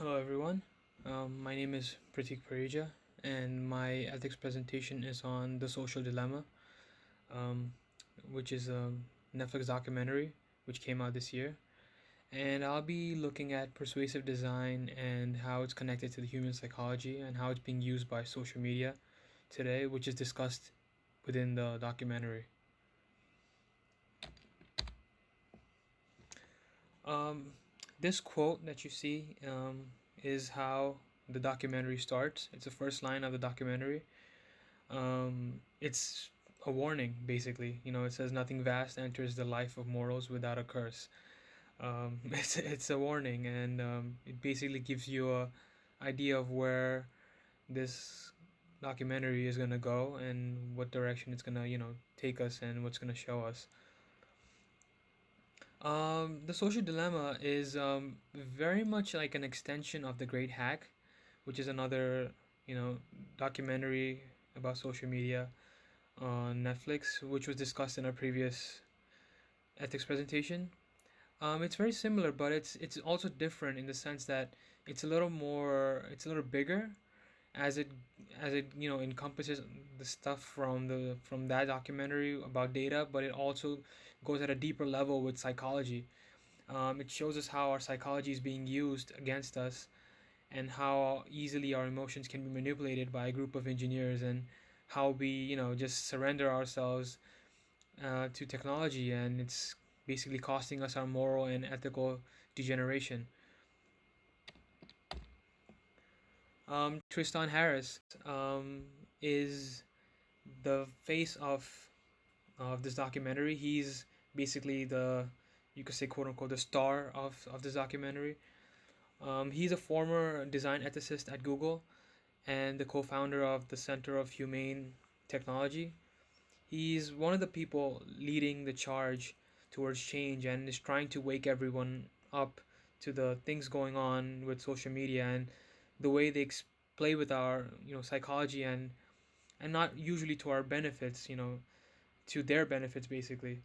Hello, everyone. My name is Pratik Parija, and my ethics presentation is on The Social Dilemma, um, which is a Netflix documentary which came out this year. And I'll be looking at persuasive design and how it's connected to the human psychology and how it's being used by social media today, which is discussed within the documentary. Um, this quote that you see is how the documentary starts. It's the first line of the documentary. It's a warning, basically. It says nothing vast enters the life of mortals without a curse. It's a warning, and it basically gives you a idea of where this documentary is gonna go and what direction it's gonna take us and what's gonna show us. The social dilemma is very much like an extension of the Great Hack, which is another documentary about social media on Netflix, which was discussed in our previous ethics presentation. It's very similar, but it's also different in the sense that it's a little bigger as it encompasses the stuff from that documentary about data, but it also goes at a deeper level with psychology. It shows us how our psychology is being used against us and how easily our emotions can be manipulated by a group of engineers and how we just surrender ourselves to technology, and it's basically costing us our moral and ethical degeneration. Tristan Harris is the face of this documentary. He's basically the, you could say, quote unquote, the star of this documentary. He's a former design ethicist at Google and the co-founder of the Center of Humane Technology. He's one of the people leading the charge towards change and is trying to wake everyone up to the things going on with social media and the way they play with our psychology and not usually to our benefits, to their benefits basically.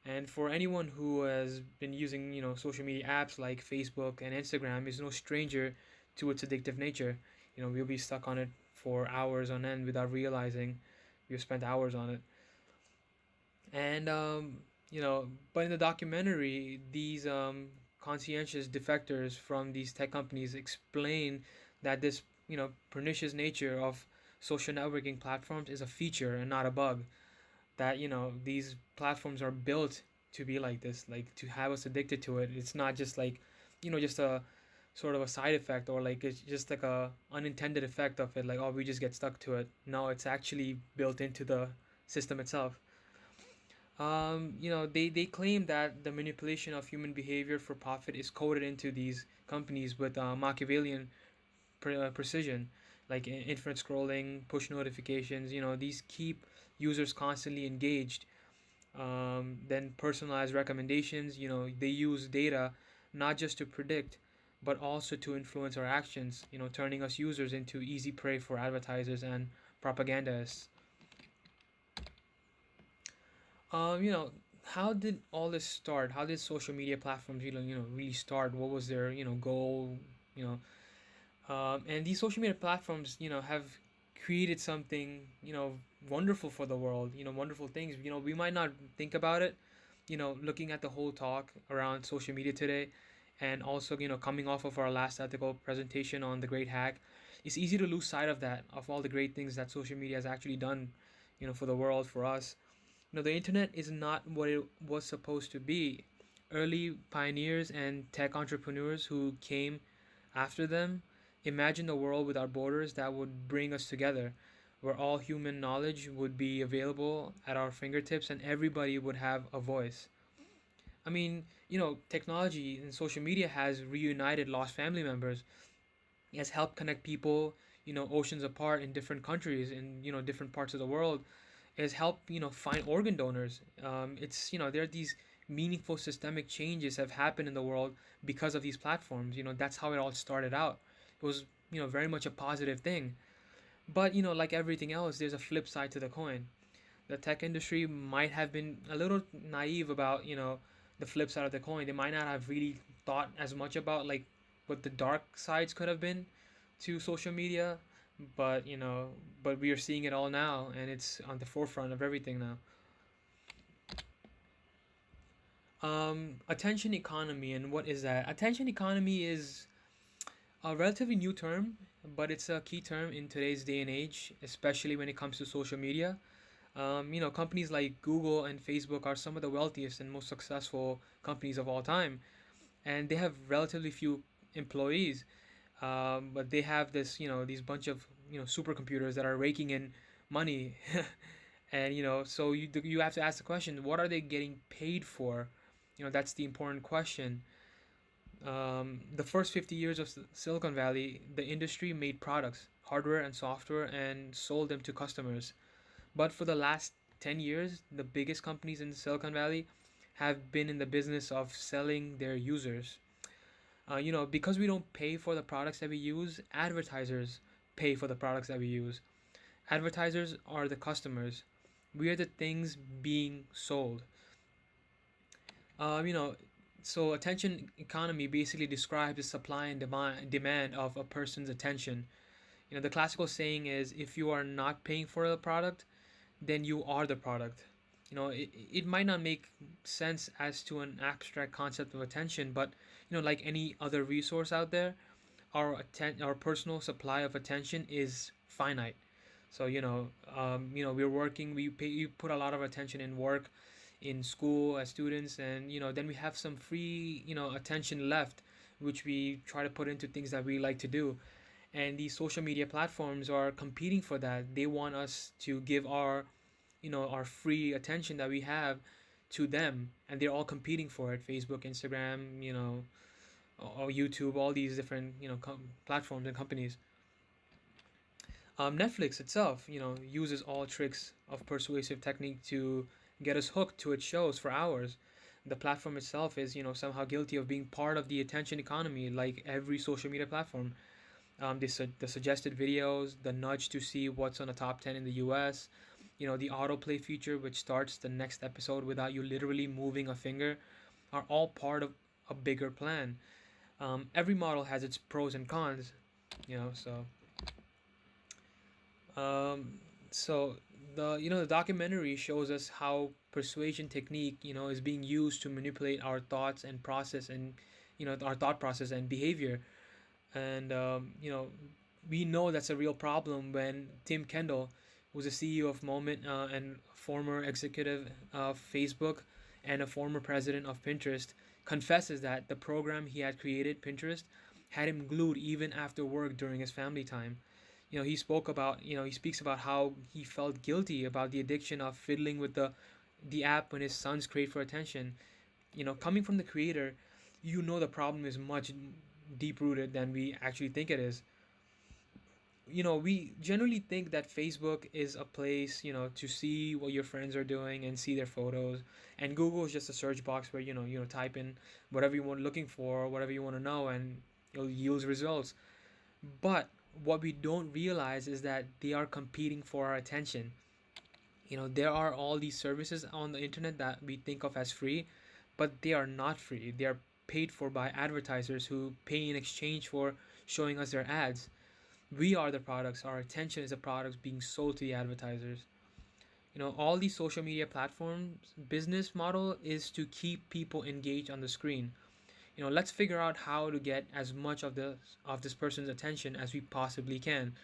And for anyone who has been using social media apps like Facebook and Instagram is no stranger to its addictive nature. We'll be stuck on it for hours on end without realizing we've spent hours on it. And but in the documentary, these conscientious defectors from these tech companies explain that this pernicious nature of social networking platforms is a feature and not a bug. That these platforms are built to be like this, like to have us addicted to it. It's not just like just a sort of a side effect, or like it's just like a unintended effect of it, like, oh, we just get stuck to it. No, it's actually built into the system itself. They claim that the manipulation of human behavior for profit is coded into these companies with Machiavellian precision, like infinite scrolling, push notifications. These keep users constantly engaged. Then personalized recommendations. They use data not just to predict, but also to influence our actions. Turning us users into easy prey for advertisers and propagandists. How did all this start? How did social media platforms, really start? What was their, goal? You and these social media platforms, have created something, wonderful for the world. Wonderful things. We might not think about it. Looking at the whole talk around social media today, and also, coming off of our last ethical presentation on the Great Hack, it's easy to lose sight of that, of all the great things that social media has actually done, for the world, for us. The internet is not what it was supposed to be. Early pioneers and tech entrepreneurs who came after them imagined a world without borders that would bring us together, where all human knowledge would be available at our fingertips and everybody would have a voice. I mean, technology and social media has reunited lost family members. It has helped connect people, oceans apart in different countries, in, different parts of the world. It has helped, find organ donors. There are these meaningful systemic changes have happened in the world because of these platforms. That's how it all started out. It was, very much a positive thing. But, like everything else, there's a flip side to the coin. The tech industry might have been a little naive about, the flip side of the coin. They might not have really thought as much about, like, what the dark sides could have been to social media, but but we are seeing it all now, and it's on the forefront of everything now. Attention economy, and what is that? Attention economy is a relatively new term, but it's a key term in today's day and age, especially when it comes to social media. Companies like Google and Facebook are some of the wealthiest and most successful companies of all time, and they have relatively few employees. But they have these bunch of supercomputers that are raking in money, and so you have to ask the question, what are they getting paid for? That's the important question. The first 50 years of Silicon Valley, the industry made products, hardware and software, and sold them to customers. But for the last 10 years, the biggest companies in Silicon Valley have been in the business of selling their users. Because we don't pay for the products that we use, advertisers pay for the products that we use. Advertisers are the customers. We are the things being sold. Um, you know, so attention economy basically describes the supply and demand of a person's attention. The classical saying is, if you are not paying for a product, then you are the product. It might not make sense as to an abstract concept of attention, but like any other resource out there, our personal supply of attention is finite. So we're working, we put a lot of attention in work, in school as students, and then we have some free attention left, which we try to put into things that we like to do. And these social media platforms are competing for that. They want us to give our free attention that we have to them, and they're all competing for it. Facebook, Instagram, or YouTube, all these different platforms and companies. Netflix itself, uses all tricks of persuasive technique to get us hooked to its shows for hours. The platform itself is, somehow guilty of being part of the attention economy, like every social media platform. The suggested videos, the nudge to see what's on the top 10 in the US, the autoplay feature, which starts the next episode without you literally moving a finger, are all part of a bigger plan. Every model has its pros and cons, so um, so the documentary shows us how persuasion technique is being used to manipulate our thoughts and process, and our thought process and behavior. And we know that's a real problem when Tim Kendall, who's a CEO of Moment, and former executive of Facebook and a former president of Pinterest, confesses that the program he had created, Pinterest, had him glued even after work during his family time. He speaks about how he felt guilty about the addiction of fiddling with the app when his sons crave for attention. Coming from the creator, the problem is much deep rooted than we actually think it is. We generally think that Facebook is a place, to see what your friends are doing and see their photos, and Google is just a search box where type in whatever you want looking for, whatever you want to know, and it'll yield results. But what we don't realize is that they are competing for our attention. There are all these services on the internet that we think of as free, but they are not free. They are paid for by advertisers who pay in exchange for showing us their ads. We are the products. Our attention is a product being sold to the advertisers. All these social media platforms business model is to keep people engaged on the screen. Let's figure out how to get as much of this person's attention as we possibly can.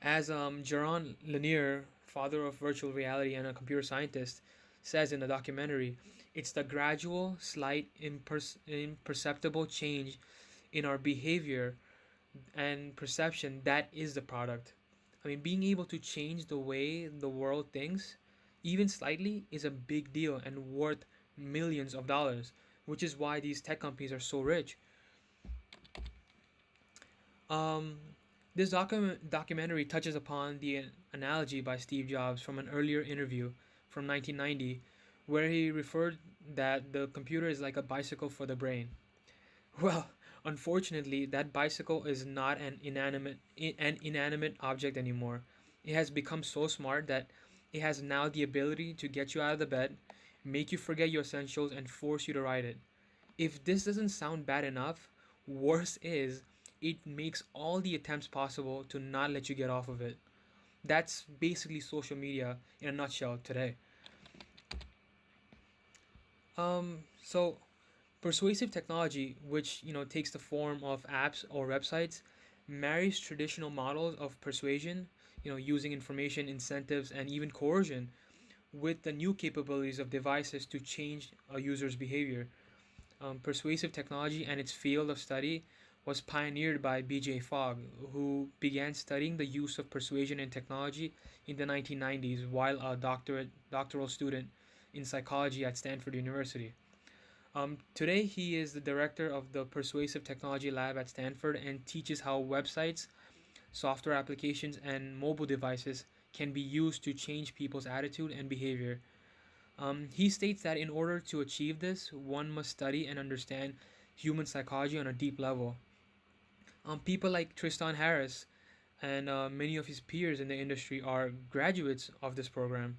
As Jaron Lanier, father of virtual reality and a computer scientist, says in the documentary, it's the gradual, slight, imperceptible change in our behavior and perception that is the product. I mean, being able to change the way the world thinks, even slightly, is a big deal and worth millions of dollars, which is why these tech companies are so rich. Um, this documentary touches upon the analogy by Steve Jobs from an earlier interview from 1990, where he referred that the computer is like a bicycle for the brain. Well, unfortunately, that bicycle is not an inanimate object anymore. It has become so smart that it has now the ability to get you out of the bed, make you forget your essentials, and force you to ride it. If this doesn't sound bad enough, worse is it makes all the attempts possible to not let you get off of it. That's basically social media in a nutshell today. So persuasive technology, which takes the form of apps or websites, marries traditional models of persuasion, using information, incentives, and even coercion, with the new capabilities of devices to change a user's behavior. Persuasive technology and its field of study was pioneered by B.J. Fogg, who began studying the use of persuasion in technology in the 1990s while a doctoral student in psychology at Stanford University. Today, he is the director of the Persuasive Technology Lab at Stanford and teaches how websites, software applications, and mobile devices can be used to change people's attitude and behavior. He states that in order to achieve this, one must study and understand human psychology on a deep level. People like Tristan Harris and many of his peers in the industry are graduates of this program.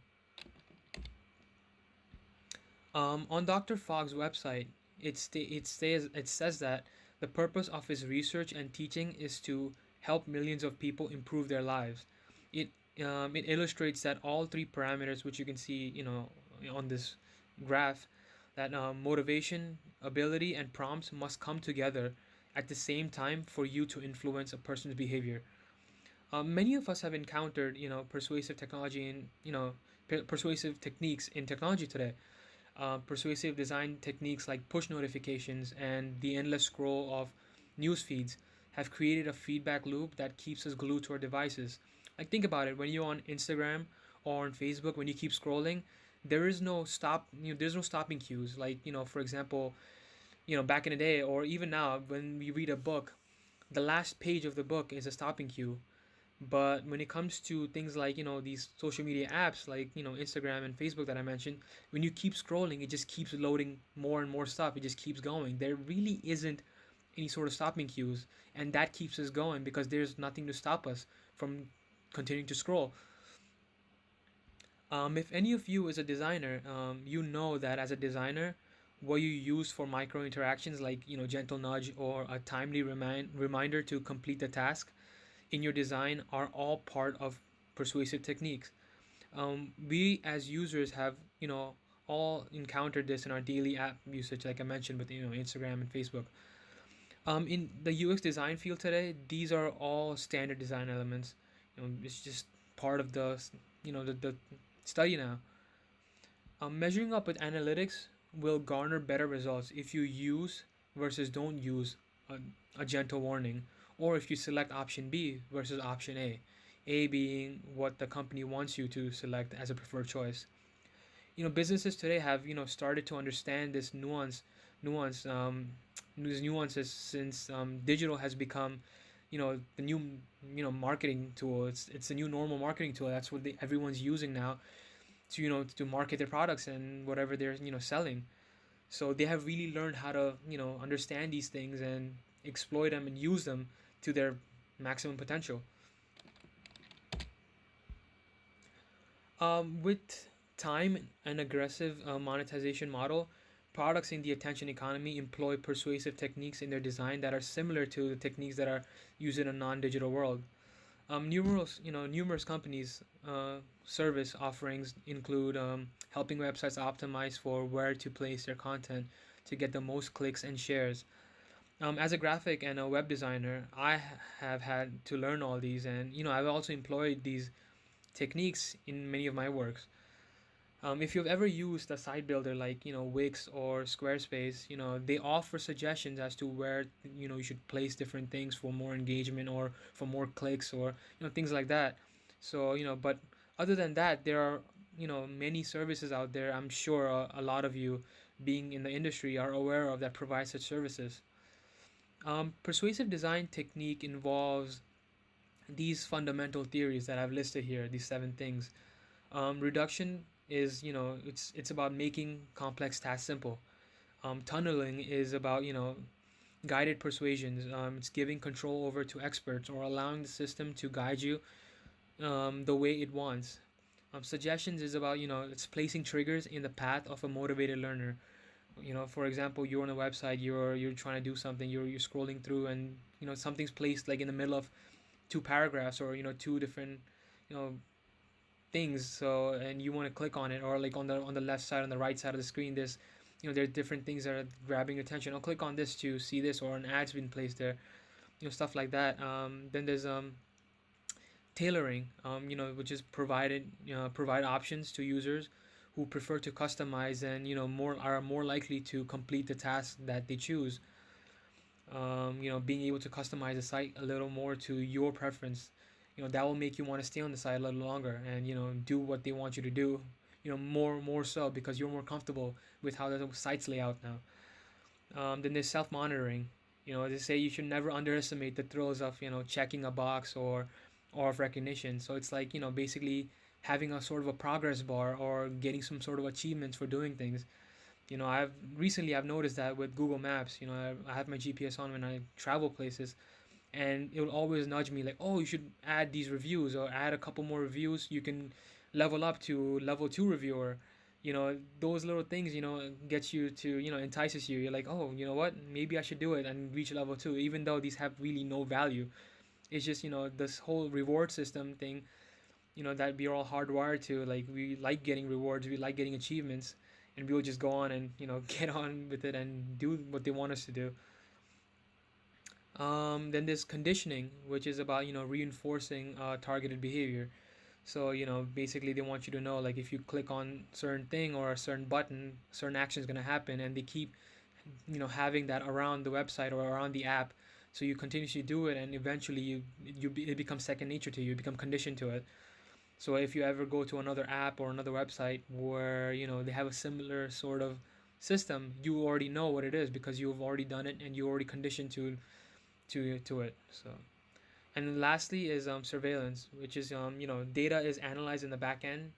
On Dr. Fogg's website, it says that the purpose of his research and teaching is to help millions of people improve their lives. It it illustrates that all three parameters, which you can see, on this graph, that motivation, ability, and prompts must come together at the same time for you to influence a person's behavior. Many of us have encountered, persuasive technology and persuasive techniques in technology today. Persuasive design techniques like push notifications and the endless scroll of news feeds have created a feedback loop that keeps us glued to our devices. Like, think about it, when you're on Instagram or on Facebook, when you keep scrolling, there is no stop. There's no stopping cues. Like, for example, back in the day or even now, when we read a book, the last page of the book is a stopping cue. But when it comes to things like, these social media apps like, Instagram and Facebook that I mentioned, when you keep scrolling, it just keeps loading more and more stuff. It just keeps going. There really isn't any sort of stopping cues, and that keeps us going because there's nothing to stop us from continuing to scroll. If any of you is a designer, you know that as a designer, what you use for micro interactions like, gentle nudge or a timely reminder to complete the task in your design are all part of persuasive techniques. We as users have, all encountered this in our daily app usage, like I mentioned with, Instagram and Facebook. In the UX design field today, these are all standard design elements. It's just part of the study now. Measuring up with analytics will garner better results if you use versus don't use a, a gentle warning, or if you select option B versus option A. A being what the company wants you to select as a preferred choice. Businesses today have started to understand this nuance these nuances since digital has become the new marketing tool. It's the new normal marketing tool. That's what everyone's using now to to market their products and whatever they're selling. So they have really learned how to understand these things and exploit them and use them to their maximum potential. With time and aggressive monetization model, products in the attention economy employ persuasive techniques in their design that are similar to the techniques that are used in a non-digital world. Numerous companies service offerings include helping websites optimize for where to place their content to get the most clicks and shares. As a graphic and a web designer, I have had to learn all these, and I've also employed these techniques in many of my works. If you've ever used a site builder like Wix or Squarespace, they offer suggestions as to where you should place different things for more engagement or for more clicks or things like that. So but other than that, there are many services out there. I'm sure a lot of you, being in the industry, are aware of that provide such services. Persuasive design technique involves these fundamental theories that I've listed here. These seven things. Reduction is it's about making complex tasks simple. Tunneling is about guided persuasions. It's giving control over to experts or allowing the system to guide you the way it wants. Suggestions is about it's placing triggers in the path of a motivated learner. For example, you're on a website, you're trying to do something, you're scrolling through, and something's placed like in the middle of two paragraphs, or two different you know things. So, and you want to click on it, or like on the left side, on the right side of the screen, there's there are different things that are grabbing your attention. I'll click on this to see this, or an ad's been placed there, stuff like that. Then there's tailoring, which is provide options to users who prefer to customize, and more are more likely to complete the task that they choose. Being able to customize the site a little more to your preference, that will make you want to stay on the site a little longer, and do what they want you to do, more so because you're more comfortable with how the site's layout now. Then there's self-monitoring. They say you should never underestimate the thrills of checking a box, or of recognition. So it's like basically having a sort of a progress bar, or getting some sort of achievements for doing things. I've noticed that with Google Maps. I have my GPS on when I travel places, and it will always nudge me like, oh, you should add these reviews, or add a couple more reviews. You can level up to level 2 reviewer. Those little things gets you to entices you. You're like, oh, you know what, maybe I should do it and reach level 2, even though these have really no value. It's just this whole reward system thing, that we're all hardwired to. Like, we like getting rewards, we like getting achievements, and we'll just go on and get on with it and do what they want us to do. Then there's conditioning, which is about reinforcing targeted behavior. So basically they want you to know, like, if you click on certain thing or a certain button, certain action is going to happen, and they keep having that around the website or around the app. So you continuously do it, and eventually it becomes second nature to you. You become conditioned to it. So if you ever go to another app or another website where they have a similar sort of system, you already know what it is because you've already done it and you already conditioned to it. So, and then lastly is surveillance, which is data is analyzed in the back end,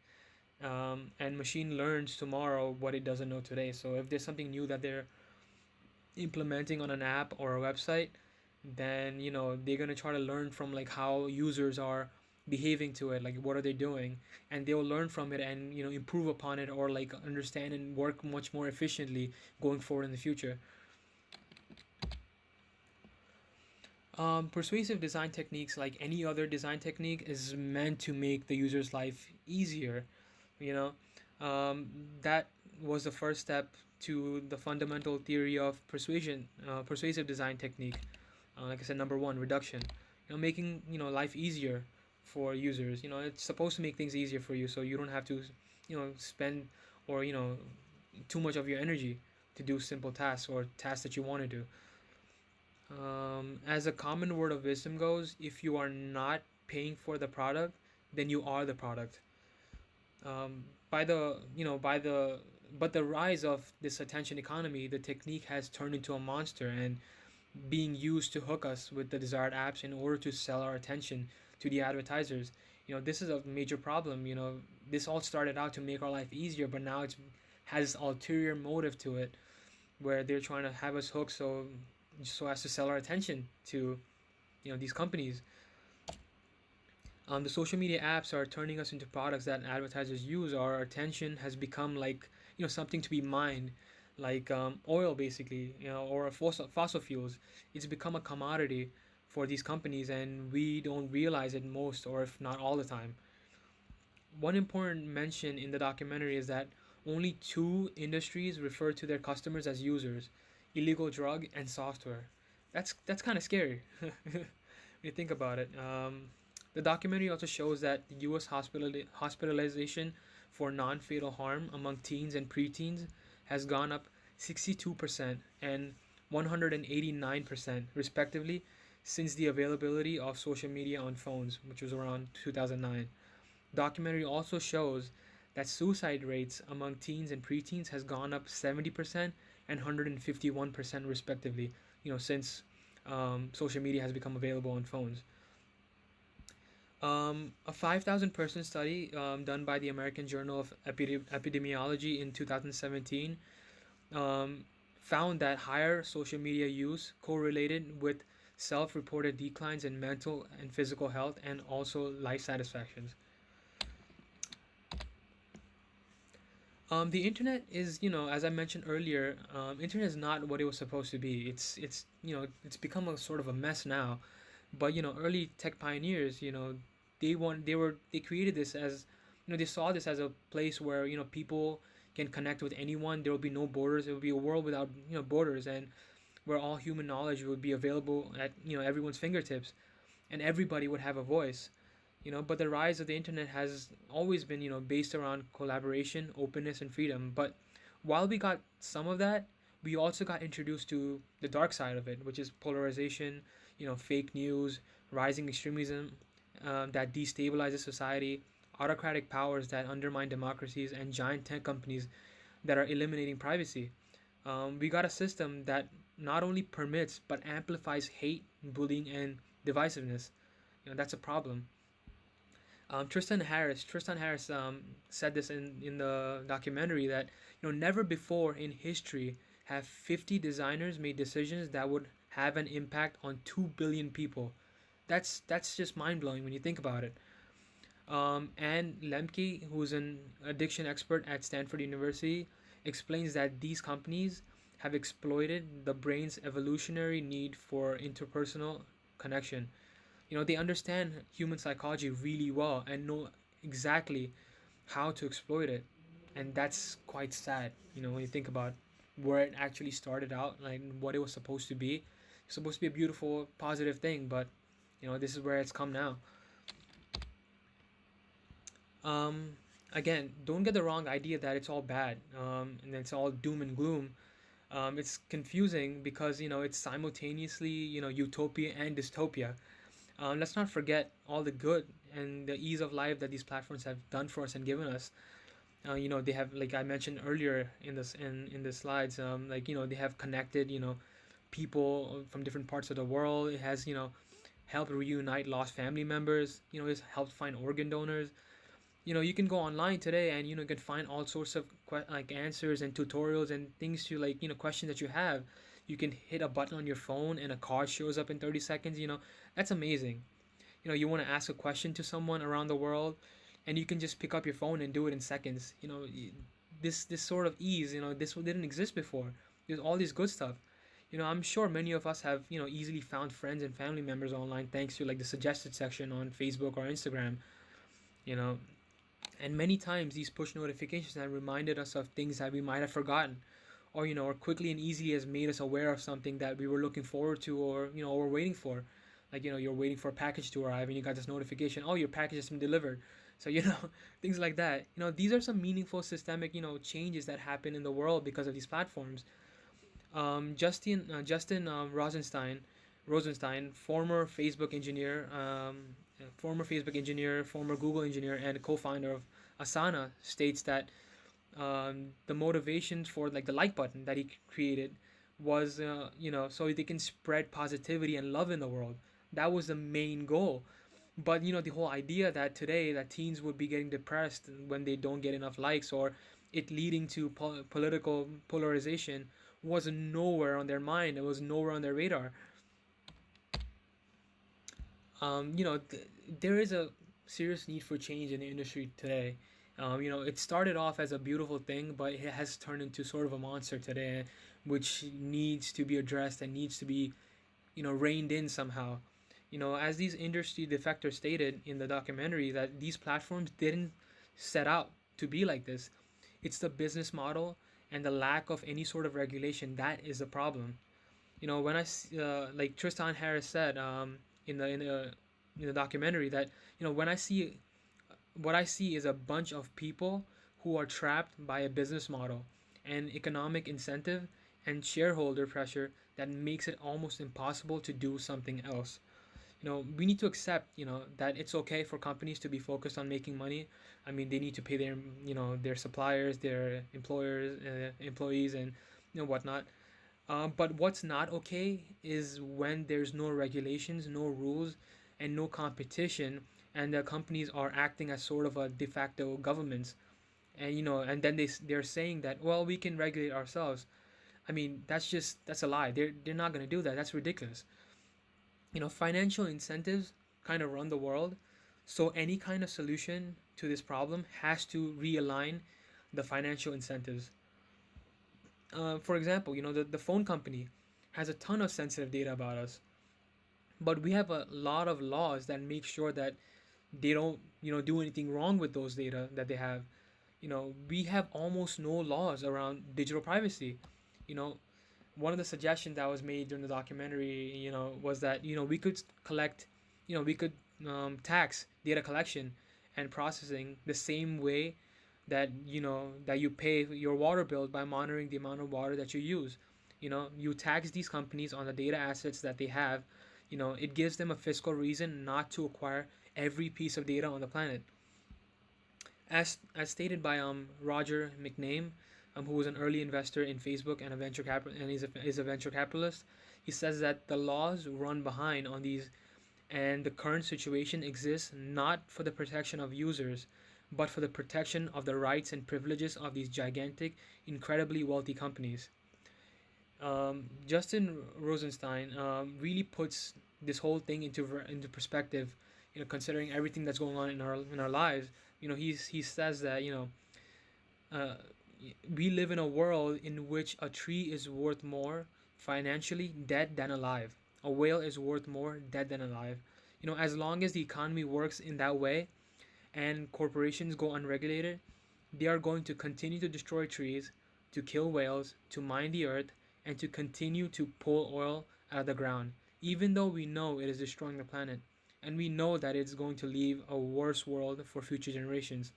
and machine learns tomorrow what it doesn't know today. So if there's something new that they're implementing on an app or a website, then they're gonna try to learn from like how users are behaving to it, like what are they doing, and they'll learn from it and improve upon it, or like understand and work much more efficiently going forward in the future. Persuasive design techniques, like any other design technique, is meant to make the user's life easier. You know, that was the first step to the fundamental theory of persuasive design technique. Like I said, number one, reduction. Making life easier for users. It's supposed to make things easier for you, so you don't have to, spend, or too much of your energy to do simple tasks or tasks that you want to do. As a common word of wisdom goes, if you are not paying for the product, then you are the product. By the you know by the But the rise of this attention economy, the technique has turned into a monster, and being used to hook us with the desired apps in order to sell our attention to the advertisers. This is a major problem. This all started out to make our life easier, but now it's has ulterior motive to it, where they're trying to have us hooked, so as to sell our attention to these companies. The social media apps are turning us into products that advertisers use. Our attention has become like something to be mined, like oil basically, or fossil fuels. It's become a commodity for these companies, and we don't realize it most, or if not all the time. One important mention in the documentary is that only two industries refer to their customers as users: illegal drug and software. That's kind of scary when you think about it. The documentary also shows that the U.S. hospitalization for non-fatal harm among teens and preteens has gone up 62% and 189% respectively since the availability of social media on phones, which was around 2009. Documentary also shows that suicide rates among teens and preteens has gone up 70% and 151% respectively, since social media has become available on phones. A 5,000 person study done by the American Journal of Epidemiology in 2017 um, found that higher social media use correlated with self reported declines in mental and physical health, and also life satisfactions. The internet is, as I mentioned earlier, internet is not what it was supposed to be. It's become a sort of a mess now. But early tech pioneers, they created this as, they saw this as a place where people can connect with anyone. There will be no borders. It will be a world without borders, and where all human knowledge would be available at everyone's fingertips, and everybody would have a voice. But the rise of the internet has always been based around collaboration, openness, and freedom. But while we got some of that, we also got introduced to the dark side of it, which is polarization, fake news, rising extremism that destabilizes society, autocratic powers that undermine democracies, and giant tech companies that are eliminating privacy. We got a system that not only permits but amplifies hate, bullying, and divisiveness. That's a problem. Tristan Harris said this in the documentary that never before in history have 50 designers made decisions that would have an impact on 2 billion people. That's just mind blowing when you think about it. Anne Lemke, who's an addiction expert at Stanford University, explains that these companies have exploited the brain's evolutionary need for interpersonal connection. They understand human psychology really well and know exactly how to exploit it. And that's quite sad, when you think about where it actually started out, like what it was supposed to be. It's supposed to be a beautiful, positive thing, but this is where it's come now. Um, Again, don't get the wrong idea that it's all bad, and it's all doom and gloom. It's confusing because it's simultaneously utopia and dystopia. Let's not forget all the good and the ease of life that these platforms have done for us and given us. They have, like I mentioned earlier in the slides, like they have connected people from different parts of the world. It has helped reunite lost family members. It's helped find organ donors. You can go online today and you can find all sorts of like answers and tutorials and things to, like, questions that you have. You can hit a button on your phone and a card shows up in 30 seconds. That's amazing. You want to ask a question to someone around the world, and you can just pick up your phone and do it in seconds. This sort of ease, this didn't exist before. There's all this good stuff. I'm sure many of us have easily found friends and family members online thanks to, like, the suggested section on Facebook or Instagram. you know and many times these push notifications have reminded us of things that we might have forgotten, or quickly and easily has made us aware of something that we were looking forward to, or were waiting for. Like, you're waiting for a package to arrive and you got this notification, oh, your package has been delivered. So, things like that. These are some meaningful systemic, changes that happen in the world because of these platforms. Justin Rosenstein, former Facebook engineer, former Google engineer, and co-founder of Asana, states that the motivation for, like, the like button that he created was so they can spread positivity and love in the world. That was the main goal. But the whole idea that today that teens would be getting depressed when they don't get enough likes, or it leading to political polarization, was nowhere on their mind. It was nowhere on their radar. There is a serious need for change in the industry today. It started off as a beautiful thing, but it has turned into sort of a monster today, which needs to be addressed and needs to be, reined in somehow. As these industry defectors stated in the documentary, that these platforms didn't set out to be like this. It's the business model and the lack of any sort of regulation that is the problem. When like Tristan Harris said, in the documentary, that when I see what I see is a bunch of people who are trapped by a business model and economic incentive and shareholder pressure that makes it almost impossible to do something else. We need to accept, that it's okay for companies to be focused on making money. I mean, they need to pay their suppliers, their employers, employees, and whatnot. But what's not okay is when there's no regulations, no rules, and no competition, and the companies are acting as sort of a de facto governments. And and then they're saying that, well, we can regulate ourselves. I mean, that's a lie. They're not gonna do that. That's ridiculous. Financial incentives kind of run the world, so any kind of solution to this problem has to realign the financial incentives. For example, the phone company has a ton of sensitive data about us, but we have a lot of laws that make sure that they don't do anything wrong with those data that they have. We have almost no laws around digital privacy. you know One of the suggestions that was made during the documentary, was that we could collect, we could tax data collection and processing the same way that you pay your water bill by monitoring the amount of water that you use. You tax these companies on the data assets that they have. It gives them a fiscal reason not to acquire every piece of data on the planet. As stated by Roger McName, who was an early investor in Facebook and a venture capital, and is a venture capitalist. He says that the laws run behind on these, and the current situation exists not for the protection of users, but for the protection of the rights and privileges of these gigantic, incredibly wealthy companies. Justin Rosenstein really puts this whole thing into perspective. Considering everything that's going on in our lives. He says that uh, we live in a world in which a tree is worth more financially dead than alive. A whale is worth more dead than alive. As long as the economy works in that way and corporations go unregulated, they are going to continue to destroy trees, to kill whales, to mine the earth, and to continue to pull oil out of the ground, even though we know it is destroying the planet. And we know that it's going to leave a worse world for future generations.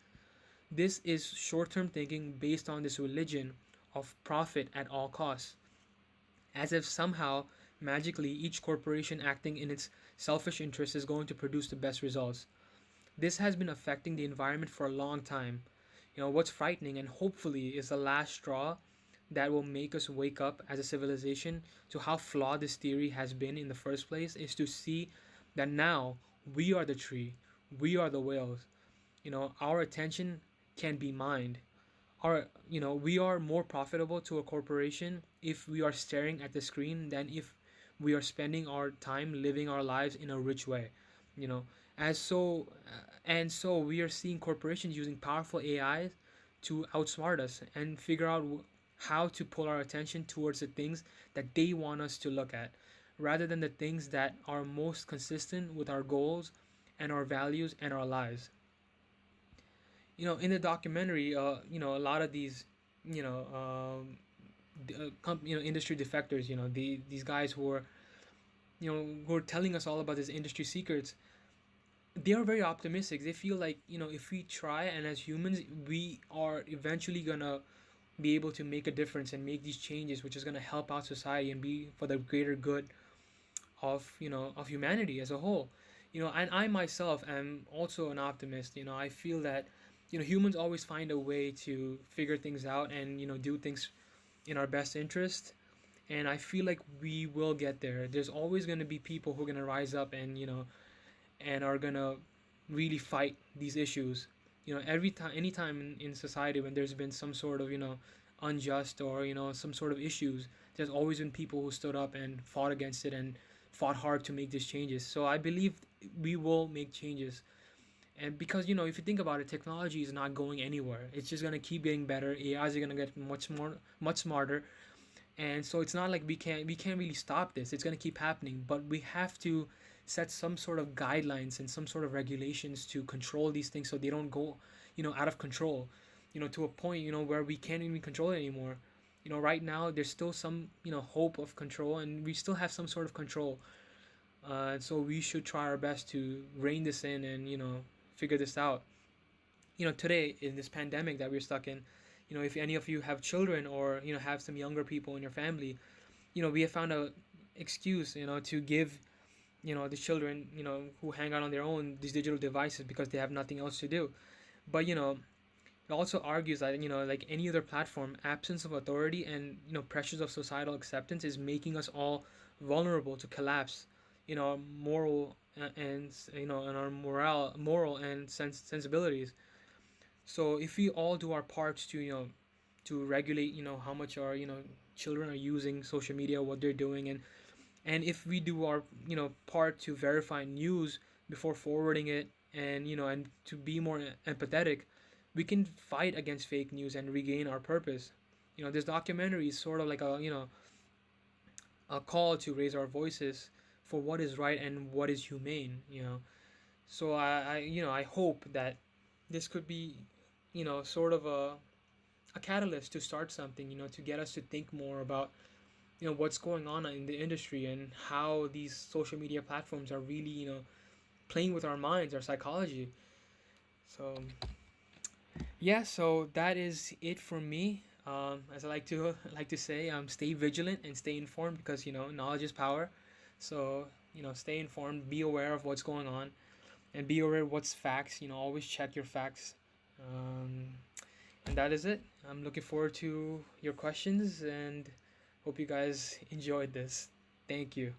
This is short term thinking based on this religion of profit at all costs, as if somehow, magically, each corporation acting in its selfish interest is going to produce the best results. This has been affecting the environment for a long time. What's frightening and hopefully is the last straw that will make us wake up as a civilization to how flawed this theory has been in the first place is to see that now we are the tree, we are the whales. Our attention can be mined. We are more profitable to a corporation if we are staring at the screen than if we are spending our time living our lives in a rich way. You know, as so and so we are seeing corporations using powerful AIs to outsmart us and figure out how to pull our attention towards the things that they want us to look at, rather than the things that are most consistent with our goals and our values and our lives. In the documentary, a lot of these, you know, industry defectors, these guys who are telling us all about these industry secrets. They are very optimistic. They feel like if we try, and as humans, we are eventually gonna be able to make a difference and make these changes, which is gonna help out society and be for the greater good of humanity as a whole. And I myself am also an optimist. I feel that humans always find a way to figure things out and do things in our best interest. And I feel like we will get there. There's always going to be people who are going to rise up and and are going to really fight these issues. Every time, anytime in society when there's been some sort of unjust or some sort of issues, there's always been people who stood up and fought against it and fought hard to make these changes. So I believe we will make changes. And because if you think about it, technology is not going anywhere. It's just going to keep getting better. AIs are going to get much smarter. And so it's not like we can't really stop this. It's going to keep happening, but we have to set some sort of guidelines and some sort of regulations to control these things so they don't go out of control, to a point where we can't even control it anymore. Right now there's still some hope of control, and we still have some sort of control. So we should try our best to rein this in and figure this out. Today in this pandemic that we're stuck in, if any of you have children or have some younger people in your family, we have found a excuse to give the children who hang out on their own these digital devices because they have nothing else to do. But it also argues that like any other platform, absence of authority and pressures of societal acceptance is making us all vulnerable to collapse moral and and our moral and sensibilities. So if we all do our parts to to regulate how much our children are using social media, what they're doing, and if we do our part to verify news before forwarding it, and and to be more empathetic, we can fight against fake news and regain our purpose. This documentary is sort of like a call to raise our voices for what is right and what is humane. So I hope that this could be, sort of a catalyst to start something, to get us to think more about, what's going on in the industry and how these social media platforms are really, playing with our minds, our psychology. So yeah, so that is it for me. As I like to like to say, stay vigilant and stay informed, because knowledge is power. So stay informed, be aware of what's going on, and be aware of what's facts. Always check your facts. Um, and that is it. I'm looking forward to your questions and hope you guys enjoyed this. Thank you.